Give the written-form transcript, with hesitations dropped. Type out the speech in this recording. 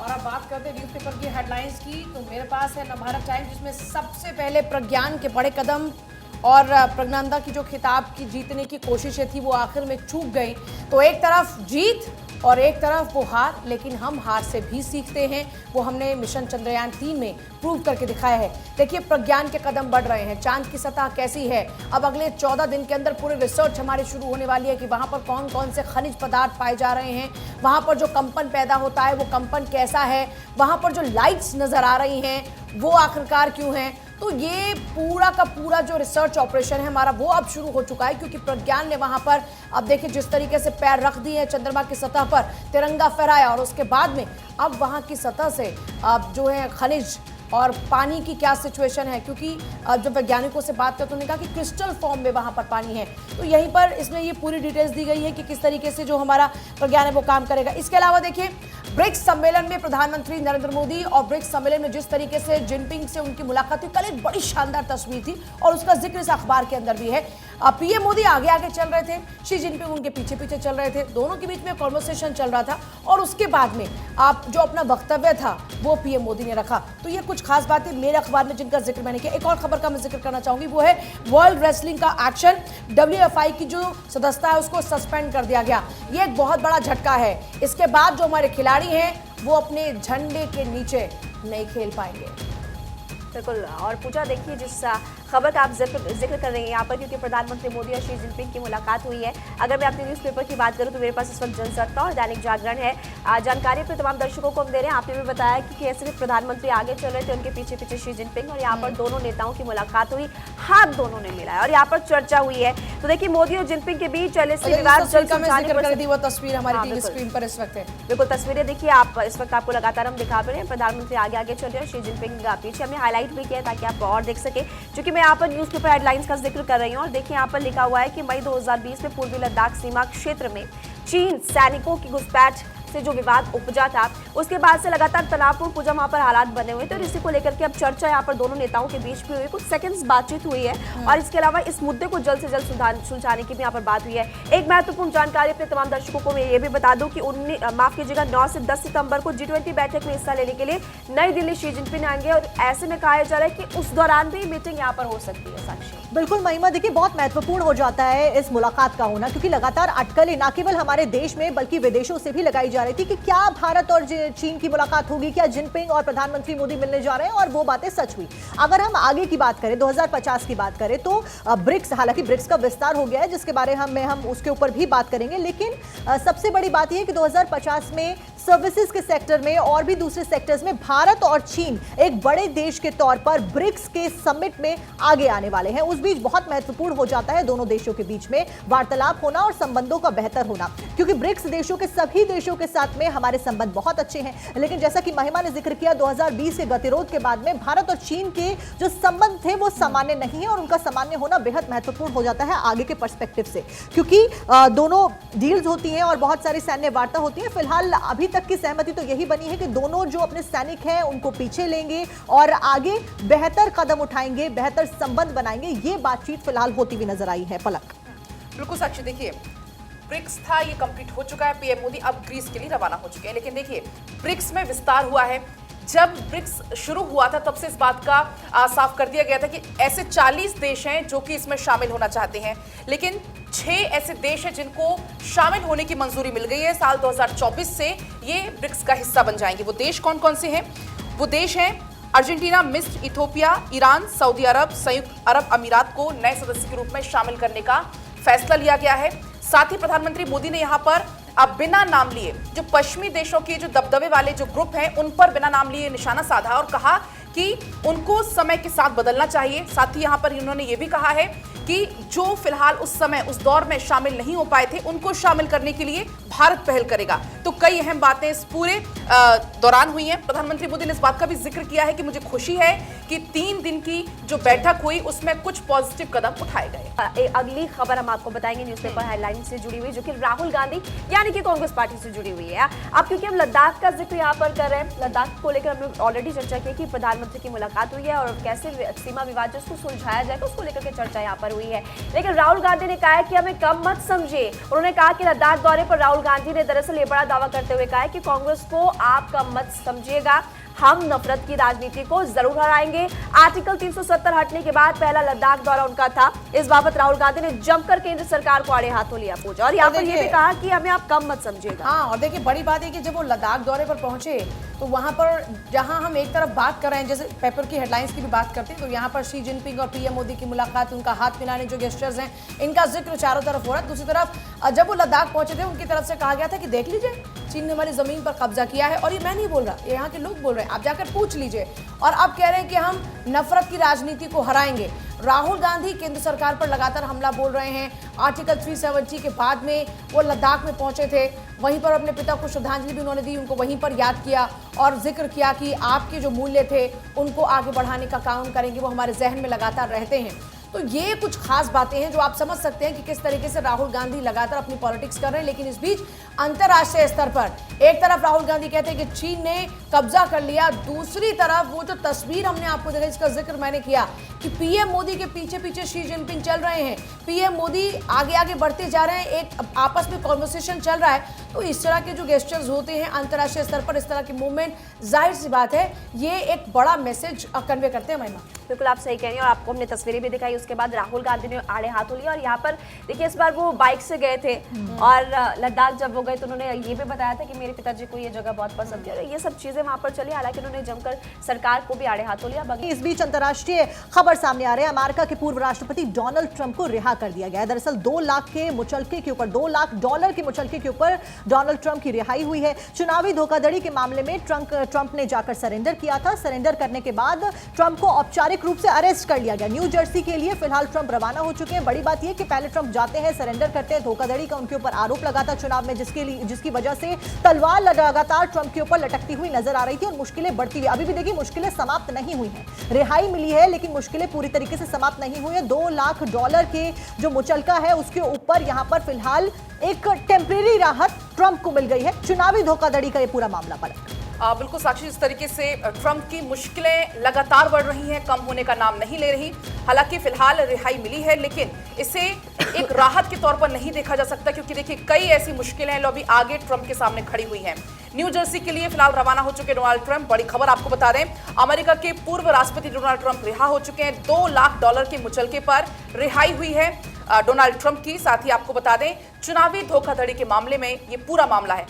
और अब बात करते हैं न्यूज़पेपर की हेडलाइंस की, तो मेरे पास है नवभारत टाइम्स, जिसमें सबसे पहले प्रज्ञान के बड़े कदम और प्रज्ञानदा की जो खिताब की जीतने की कोशिशें थी वो आखिर में चूक गई। तो एक तरफ जीत और एक तरफ वो हार, लेकिन हम हार से भी सीखते हैं, वो हमने मिशन चंद्रयान 3 में प्रूव करके दिखाया है। देखिए प्रज्ञान के कदम बढ़ रहे हैं, चांद की सतह कैसी है, अब अगले 14 दिन के अंदर पूरी रिसर्च हमारी शुरू होने वाली है कि वहाँ पर कौन कौन से खनिज पदार्थ पाए जा रहे हैं, वहाँ पर जो कंपन पैदा होता है वो कंपन कैसा है, वहाँ पर जो लाइट्स नजर आ रही हैं वो आखिरकार क्यों हैं। तो ये पूरा का पूरा जो रिसर्च ऑपरेशन है हमारा वो अब शुरू हो चुका है, क्योंकि प्रज्ञान ने वहां पर अब देखिए जिस तरीके से पैर रख दिए हैं चंद्रमा की सतह पर, तिरंगा फहराया, और उसके बाद में अब वहां की सतह से अब जो है खनिज और पानी की क्या सिचुएशन है, क्योंकि जब वैज्ञानिकों से बात करते उन्होंने कहा कि क्रिस्टल फॉर्म में वहां पर पानी है। तो यहीं पर इसमें ये पूरी डिटेल्स दी गई है कि किस तरीके से जो हमारा प्रज्ञान है वो काम करेगा। इसके अलावा देखिए ब्रिक्स सम्मेलन में प्रधानमंत्री नरेंद्र मोदी और ब्रिक्स सम्मेलन में जिस तरीके से जिनपिंग से उनकी मुलाकात हुई, कल एक बड़ी शानदार तस्वीर थी और उसका जिक्र इस अखबार के अंदर भी है। पीएम मोदी आगे आगे चल रहे थे, शी जिनपिंग उनके पीछे पीछे चल रहे थे, दोनों के बीच में कॉन्वर्सेशन चल रहा था और उसके बाद में आप जो अपना वक्तव्य था वो पीएम मोदी ने रखा। तो ये कुछ खास बातें मेरे अखबार में जिनका जिक्र मैंने किया। एक और खबर का मैं जिक्र करना चाहूंगी, वो है वर्ल्ड रेसलिंग का एक्शन, WFI की जो सदस्यता है उसको सस्पेंड कर दिया गया। ये एक बहुत बड़ा झटका है। इसके बाद जो हमारे खिलाड़ी हैं वो अपने झंडे के नीचे नहीं खेल पाएंगे। बिल्कुल। और पूजा देखिए जिस खबर का आप जिक्र कर रही हैं यहाँ पर, क्योंकि प्रधानमंत्री मोदी और शी जिनपिंग की मुलाकात हुई है। अगर मैं अपने न्यूज़पेपर की बात करूँ तो मेरे पास इस वक्त जनसत्ता और दैनिक जागरण है। जानकारी अपने तमाम दर्शकों को हम दे रहे हैं। आपने भी बताया कि कैसे भी प्रधानमंत्री आगे चल रहे थे, उनके पीछे पीछे शी जिनपिंग, और यहाँ पर दोनों नेताओं की मुलाकात हुई, हाथ दोनों ने मिलाया और यहाँ पर चर्चा हुई है। तो देखिए मोदी और जिनपिंग के बीच विवाद तस्वीर हमारी टीवी स्क्रीन पर इस वक्त है। बिल्कुल तस्वीरें देखिए आप इस वक्त, आपको लगातार हम दिखा रहे हैं। प्रधानमंत्री आगे आगे चल रहे हैं, शी जिनपिंग पीछे, हमने हाईलाइट भी किया ताकि आप और देख सके, क्योंकि मैं यहाँ पर न्यूज़पेपर हेडलाइंस का जिक्र कर रही हूँ। और देखिए यहाँ पर लिखा हुआ है कि मई 2020 में पूर्वी लद्दाख सीमा क्षेत्र में चीन सैनिकों की घुसपैठ से जो विवाद उपजा था, उसके बाद से लगातार तनावपूर्ण पूजा वहां पर हालात बने हुए थे, और इसी को लेकर के अब चर्चा यहाँ पर दोनों नेताओं के बीच भी हुई, कुछ सेकंड्स बातचीत हुई है। और इसके अलावा इस मुद्दे को जल्द से जल्द सुलझाने की भी यहाँ पर बात हुई है। एक महत्वपूर्ण जानकारी अपने तमाम दर्शकों को मैं ये भी बता दूं कि 9 से 10 सितंबर को G20 बैठक में हिस्सा लेने के लिए नई दिल्ली शी जिनपिंग आएंगे, और ऐसे में कहा जा रहा है कि उस दौरान भी मीटिंग यहाँ पर हो सकती है। साक्षी बिल्कुल महिमा, देखिए बहुत महत्वपूर्ण हो जाता है इस मुलाकात का होना, क्योंकि लगातार अटकलें न केवल हमारे देश में बल्कि विदेशों से भी लगाई जा रही थी कि क्या भारत और चीन की मुलाकात होगी, क्या जिनपिंग और प्रधानमंत्री मोदी मिलने जा रहे हैं, और वो बातें सच हुई। अगर हम आगे की बात करें, 2050 की बात करें, तो ब्रिक्स, हालांकि ब्रिक्स का विस्तार हो गया है जिसके बारे में हम उसके ऊपर भी बात करेंगे, लेकिन सबसे बड़ी बात यह है कि 2050 में सर्विसेज के सेक्टर में और भी दूसरे सेक्टर्स में भारत और चीन एक बड़े देश के तौर पर ब्रिक्स के समिट में आगे आने वाले हैं। उस बीच बहुत महत्वपूर्ण हो जाता है दोनों देशों के बीच में वार्तालाप होना और संबंधों का बेहतर होना, क्योंकि ब्रिक्स देशों के सभी देशों के साथ में हमारे संबंध बहुत अच्छे हैं, लेकिन जैसा कि महिमा ने जिक्र किया 2020 के गतिरोध के बाद में भारत और चीन के जो संबंध थे वो सामान्य नहीं है, और उनका सामान्य होना बेहद महत्वपूर्ण हो जाता है आगे के पर्सपेक्टिव से, क्योंकि दोनों डील्स होती हैं और बहुत सारी सैन्य वार्ता होती है। फिलहाल अभी तक की सहमति तो यही बनी है कि दोनों जो अपने सैनिक हैं उनको पीछे लेंगे और आगे बेहतर कदम उठाएंगे, बेहतर संबंध बनाएंगे। ये बातचीत फिलहाल होती हुई नजर आई है। पलक बिल्कुल साक्षी, देखिए ब्रिक्स था, ये कंप्लीट हो चुका है, पीएम मोदी अब ग्रीस के लिए रवाना हो चुके हैं, लेकिन देखिए ब्रिक्स में विस्तार हुआ है। जब ब्रिक्स शुरू हुआ था तब से इस बात का साफ कर दिया गया था कि ऐसे 40 देश हैं जो कि इसमें शामिल होना चाहते हैं, लेकिन 6 ऐसे देश हैं जिनको शामिल होने की मंजूरी मिल गई है। साल 2024 से ये ब्रिक्स का हिस्सा बन जाएंगे। वो देश कौन कौन से हैं? वो देश हैं अर्जेंटीना, मिस्र, इथोपिया, ईरान, सऊदी अरब, संयुक्त अरब अमीरात को नए सदस्य के रूप में शामिल करने का फैसला लिया गया है। साथ ही प्रधानमंत्री मोदी ने यहाँ पर अब बिना नाम लिए जो पश्चिमी देशों के जो दबदबे वाले जो ग्रुप हैं उन पर बिना नाम लिए निशाना साधा और कहा कि उनको समय के साथ बदलना चाहिए। साथ ही यहाँ पर उन्होंने ये भी कहा है कि जो फिलहाल उस समय उस दौर में शामिल नहीं हो पाए थे उनको शामिल करने के लिए भारत पहल करेगा। तो कई अहम बातें इस पूरे दौरान हुई हैं। प्रधानमंत्री मोदी ने इस बात का भी जिक्र किया है कि मुझे खुशी है कि 3 दिन की जो बैठक हुई उसमें कुछ पॉजिटिव कदम उठाए गए। अगली खबर हम आपको बताएंगे न्यूज़पेपर हेडलाइन से जुड़ी हुई, जो कि राहुल गांधी यानी कि कांग्रेस पार्टी से जुड़ी हुई है। अब क्योंकि हम लद्दाख का जिक्र यहाँ पर कर रहे हैं, लद्दाख को लेकर हमने ऑलरेडी चर्चा की कि प्रधानमंत्री की मुलाकात हुई है और कैसे सीमा विवाद जिसको सुलझाया जाएगा उसको लेकर के चर्चा यहाँ पर हुई है। लेकिन राहुल गांधी ने कहा है कि हमें कम मत समझे। उन्होंने कहा कि लद्दाख दौरे पर राहुल गांधी ने दरअसल ये बड़ा दावा करते हुए कहा है कि कांग्रेस को आप कम मत समझिएगा, हम नफरत की राजनीति को जरूर हराएंगे। आर्टिकल 370 हटने के बाद पहला लद्दाख दौरा उनका था। इस बाबत राहुल गांधी ने जमकर केंद्र सरकार को आड़े हाथों लिया पूजा और यहाँ पर यह भी कहा कि हमें आप कम मत समझिएगा। हाँ, और देखिए बड़ी बात है कि जब वो लद्दाख दौरे पर पहुंचे तो वहां पर जहां हम एक तरफ बात कर रहे हैं, जैसे पेपर की हेडलाइंस की भी बात करते हैं, तो यहाँ पर शी जिनपिंग और पीएम मोदी की मुलाकात, उनका हाथ मिलाने जो गेस्टर्स हैं, इनका जिक्र चारों तरफ हो रहा है। दूसरी तरफ जब वो लद्दाख पहुंचे थे, उनकी तरफ से कहा गया था कि देख लीजिए चीन ने हमारी जमीन पर कब्जा किया है, और ये मैं नहीं बोल रहा, ये यहाँ के लोग बोल रहे हैं, आप जाकर पूछ लीजिए। और अब कह रहे हैं कि हम नफरत की राजनीति को हराएंगे। राहुल गांधी केंद्र सरकार पर लगातार हमला बोल रहे हैं। आर्टिकल 370 के बाद में वो लद्दाख में पहुंचे थे, वहीं पर अपने पिता को श्रद्धांजलि भी उन्होंने दी, उनको वहीं पर याद किया और जिक्र किया कि आपके जो मूल्य थे उनको आगे बढ़ाने का काम करेंगे, वो हमारे जहन में लगातार रहते हैं। तो ये कुछ खास बातें हैं जो आप समझ सकते हैं कि किस तरीके से राहुल गांधी लगातार अपनी पॉलिटिक्स कर रहे हैं। लेकिन इस बीच अंतर्राष्ट्रीय स्तर पर एक तरफ राहुल गांधी कहते हैं कि चीन ने कब्जा कर लिया, दूसरी तरफ वो जो तस्वीर हमने आपको दिखाई, इसका जिक्र मैंने किया कि पीएम मोदी के पीछे पीछे शी जिनपिंग चल रहे हैं, पीएम मोदी आगे आगे बढ़ते जा रहे हैं, एक आपस में कॉन्वर्सेशन चल रहा है। तो इस तरह के जो गेस्टर्स होते हैं अंतर्राष्ट्रीय स्तर पर, इस तरह की मूवमेंट, जाहिर सी बात है ये एक बड़ा मैसेज कन्वे करते हैं। महिमा, बिल्कुल आप सही कह रही हैं और आपको हमने तस्वीरें भी दिखाई। उसके बाद राहुल गांधी ने आड़े हाथों लिया और यहाँ पर देखिए इस बार वो बाइक से गए थे और लद्दाख जब वो गए तो उन्होंने ये भी बताया था कि मेरे पिताजी को ये जगह बहुत पसंद है। ये सब चीजें वहां पर चली, हालांकि उन्होंने जमकर सरकार को भी आड़े हाथों लिया। इस बीच अंतर्राष्ट्रीय खबर सामने आ रही है, अमेरिका के पूर्व राष्ट्रपति डोनाल्ड ट्रंप को रिहा कर दिया गया है। दरअसल 2 लाख के मुचलके के ऊपर, $2 लाख के मुचलके के ऊपर डोनाल्ड ट्रंप की रिहाई हुई है। चुनावी धोखाधड़ी के मामले में ट्रंप ने जाकर सरेंडर किया था। सरेंडर करने के बाद ट्रंप को औपचारिक रूप से अरेस्ट कर लिया गया। न्यू जर्सी के लिए फिलहाल ट्रंप रवाना हो चुके हैं। बड़ी बात यह कि पहले ट्रंप जाते हैं, सरेंडर करते हैं, धोखाधड़ी का उनके ऊपर आरोप लगा था चुनाव में, जिसकी वजह से तलवार लगातार ट्रंप के ऊपर लटकती हुई नजर आ रही थी और मुश्किलें बढ़ती हुई। अभी भी देखिए मुश्किलें समाप्त नहीं हुई हैं, रिहाई मिली है लेकिन मुश्किलें पूरी तरीके से समाप्त नहीं हुई है। $2 लाख के जो मुचलका है उसके ऊपर यहां पर फिलहाल एक टेम्परेरी राहत ट्रंप को मिल गई है। चुनावी धोखाधड़ी का ये पूरा मामला पलट। बिल्कुल साक्षी, इस तरीके से ट्रंप की मुश्किलें लगातार बढ़ रही हैं, कम होने का नाम नहीं ले रही। हालांकि फिलहाल रिहाई मिली है लेकिन इसे एक राहत के तौर पर नहीं देखा जा सकता, क्योंकि देखिए कई ऐसी मुश्किलें हैं अभी आगे ट्रंप के सामने खड़ी हुई हैं। न्यू जर्सी के लिए फिलहाल रवाना हो चुके डोनाल्ड ट्रंप। बड़ी खबर आपको बता दें, अमेरिका के पूर्व राष्ट्रपति डोनाल्ड ट्रंप रिहा हो चुके हैं। $2 लाख के मुचलके पर रिहाई हुई है डोनाल्ड ट्रंप की। साथ ही आपको बता दें चुनावी धोखाधड़ी के मामले में ये पूरा मामला है।